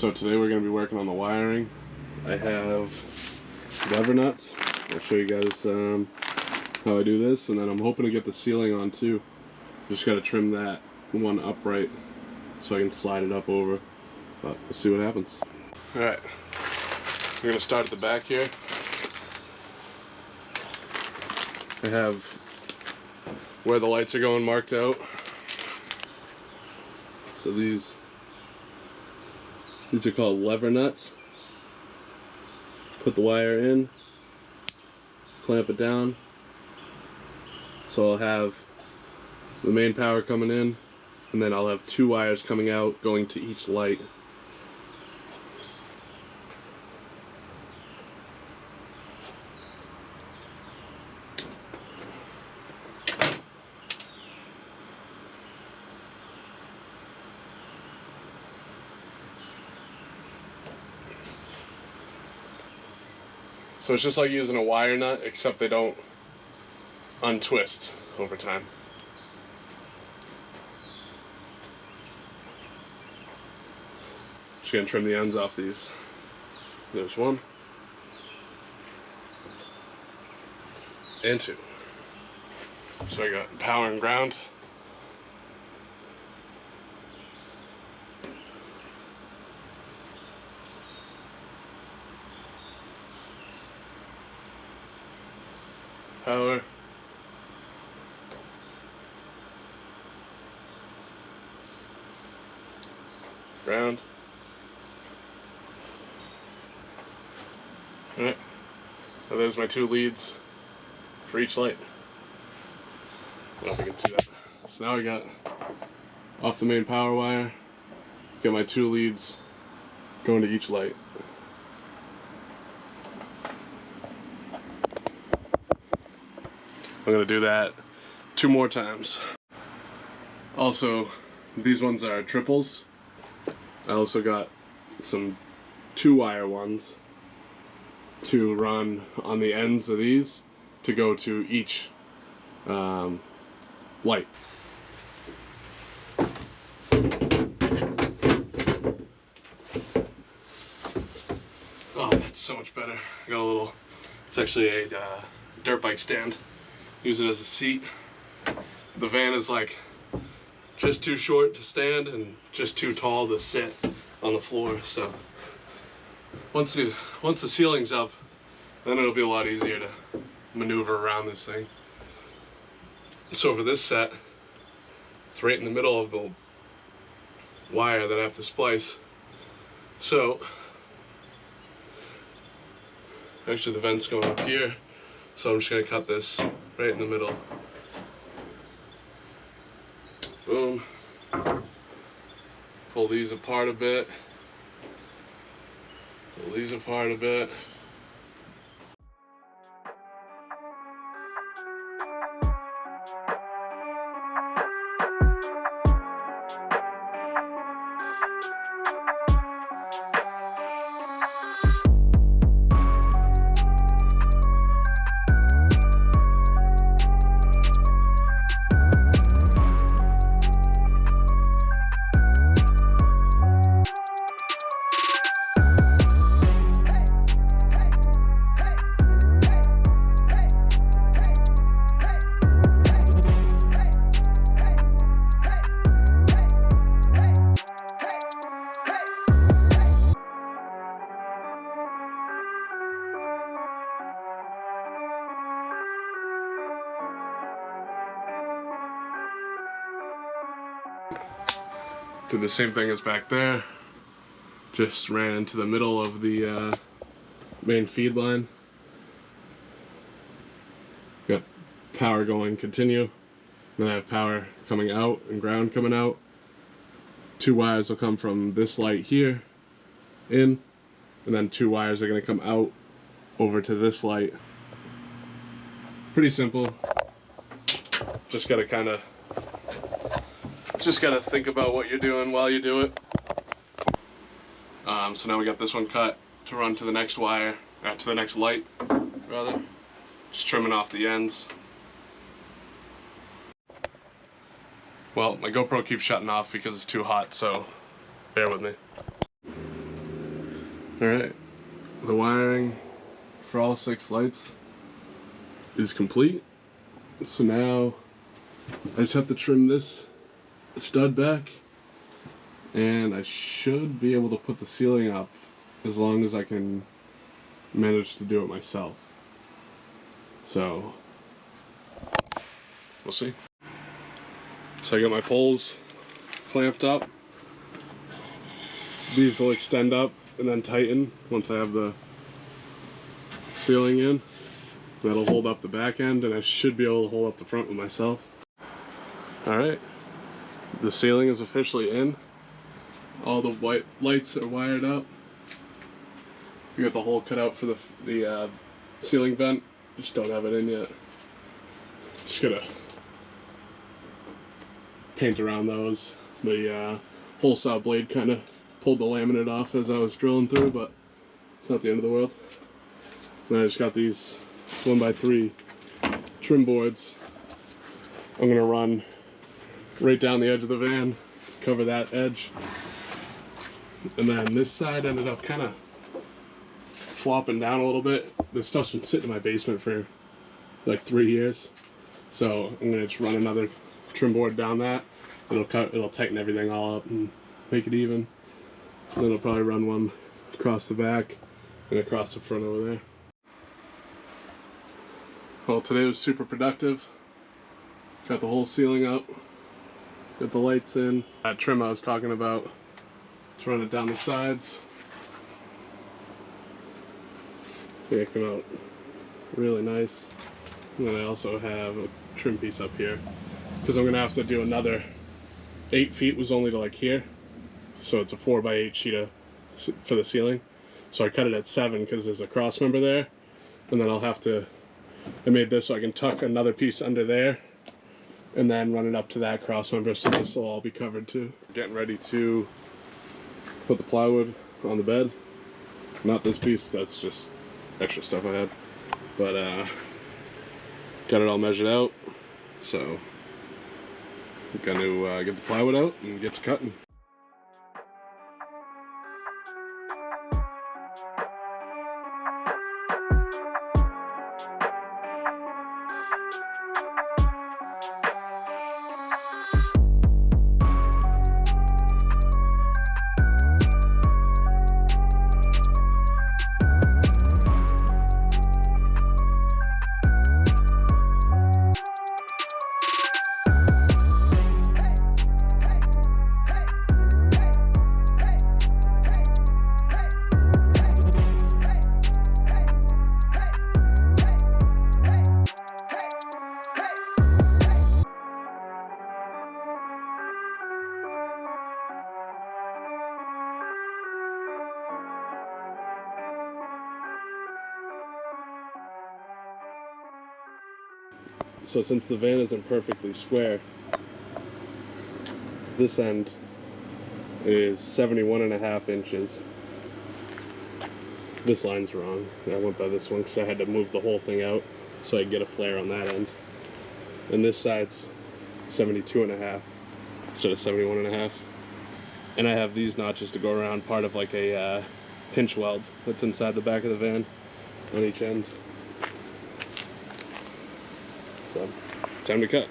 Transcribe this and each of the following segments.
So today we're going to be working on the wiring. I have lever nuts. I'll show you guys how I do this, and then I'm hoping to get the ceiling on too. Just got to trim that one upright so I can slide it up over, but we'll see what happens. Alright, we're going to start at the back here. I have where the lights are going marked out. So these are called lever nuts. Put the wire in, clamp it down. So I'll have the main power coming in, and then I'll have two wires coming out going to each light. So it's just like using a wire nut, except they don't untwist over time. Just gonna trim the ends off these. There's one. And two. So I got power and ground. Power. Ground. Alright. Now there's my two leads for each light. I don't know if you can see that. So now I got off the main power wire, got my two leads going to each light. I'm going to do that 2 more times. Also, these ones are triples. I also got some 2-wire ones to run on the ends of these to go to each light. Oh, that's so much better. I got a little, it's actually a dirt bike stand. Use it as a seat. The van is like just too short to stand and just too tall to sit on the floor. So once the ceiling's up, then it'll be a lot easier to maneuver around this thing. So for this set, it's right in the middle of the wire that I have to splice. So actually the vent's going up here, so I'm just gonna cut this right in the middle. Boom. Pull these apart a bit. Pull these apart a bit. Did the same thing as back there. Just ran into the middle of the main feed line. Got power going, continue. Then I have power coming out and ground coming out. 2 wires will come from this light here in, and then 2 wires are going to come out over to this light. Pretty simple. Just gotta think about what you're doing while you do it. So now we got this one cut to run to the next wire, to the next light, rather. Just trimming off the ends. Well, my GoPro keeps shutting off because it's too hot, so bear with me. Alright, the wiring for all 6 lights is complete. So now I just have to trim this stud back and I should be able to put the ceiling up as long as I can manage to do it myself. So we'll see. So I got my poles clamped up. These will extend up and then tighten once I have the ceiling in. That'll hold up the back end and I should be able to hold up the front with myself. Alright, the ceiling is officially in. All the white lights are wired up. We got the hole cut out for the ceiling vent. Just don't have it in yet. Just gotta paint around those. The hole saw blade kind of pulled the laminate off as I was drilling through, but it's not the end of the world. And I just got these 1x3 trim boards. I'm gonna run right down the edge of the van to cover that edge. And then this side ended up kind of flopping down a little bit. This stuff's been sitting in my basement for like 3 years. So I'm gonna just run another trim board down that. It'll tighten everything all up and make it even. And then I'll probably run one across the back and across the front over there. Well, today was super productive. Got the whole ceiling up. Got the lights in. That trim I was talking about. Just run it down the sides. They come out really nice. And then I also have a trim piece up here. Because I'm going to have to do another 8 feet was only to like here. So it's a 4x8 sheet for the ceiling. So I cut it at 7 because there's a cross member there. And then I'll have to, I made this so I can tuck another piece under there and then run it up to that cross member, so this will all be covered too. Getting ready to put the plywood on the bed. Not this piece, that's just extra stuff I had. But got it all measured out. So I'm gonna get the plywood out and get to cutting. So since the van isn't perfectly square, this end is 71.5 inches. This line's wrong. I went by this one because I had to move the whole thing out so I could get a flare on that end. And this side's 72.5 instead of 71.5. And I have these notches to go around part of like a pinch weld that's inside the back of the van on each end. So, time to cut.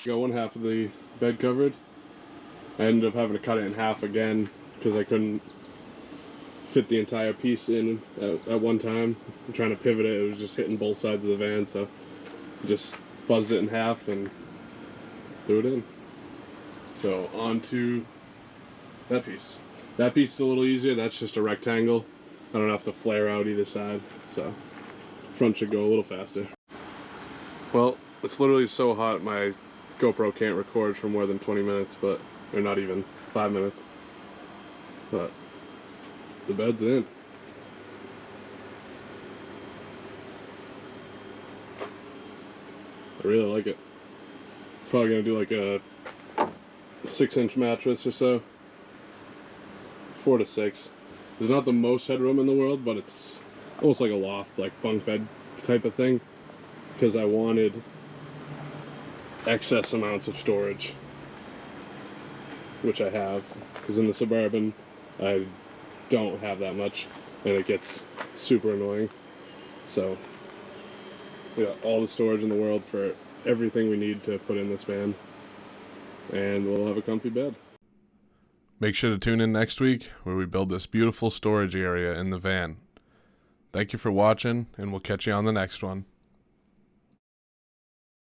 Got one half of the bed covered. I ended up having to cut it in half again because I couldn't fit the entire piece in at one time. I'm trying to pivot it, it was just hitting both sides of the van, so I just buzzed it in half and threw it in. So on to that piece. That piece is a little easier, that's just a rectangle. I don't have to flare out either side, so front should go a little faster. Well, it's literally so hot my GoPro can't record for more than 20 minutes, or not even 5 minutes. But the bed's in. I really like it. Probably gonna do like a 6-inch mattress or so. 4 to 6. There's not the most headroom in the world, but it's almost like a loft, like bunk bed type of thing. because I wanted excess amounts of storage, which I have, because in the Suburban I don't have that much and it gets super annoying. So we got all the storage in the world for everything we need to put in this van, and we'll have a comfy bed. Make sure to tune in next week where we build this beautiful storage area in the van. Thank you for watching, and we'll catch you on the next one.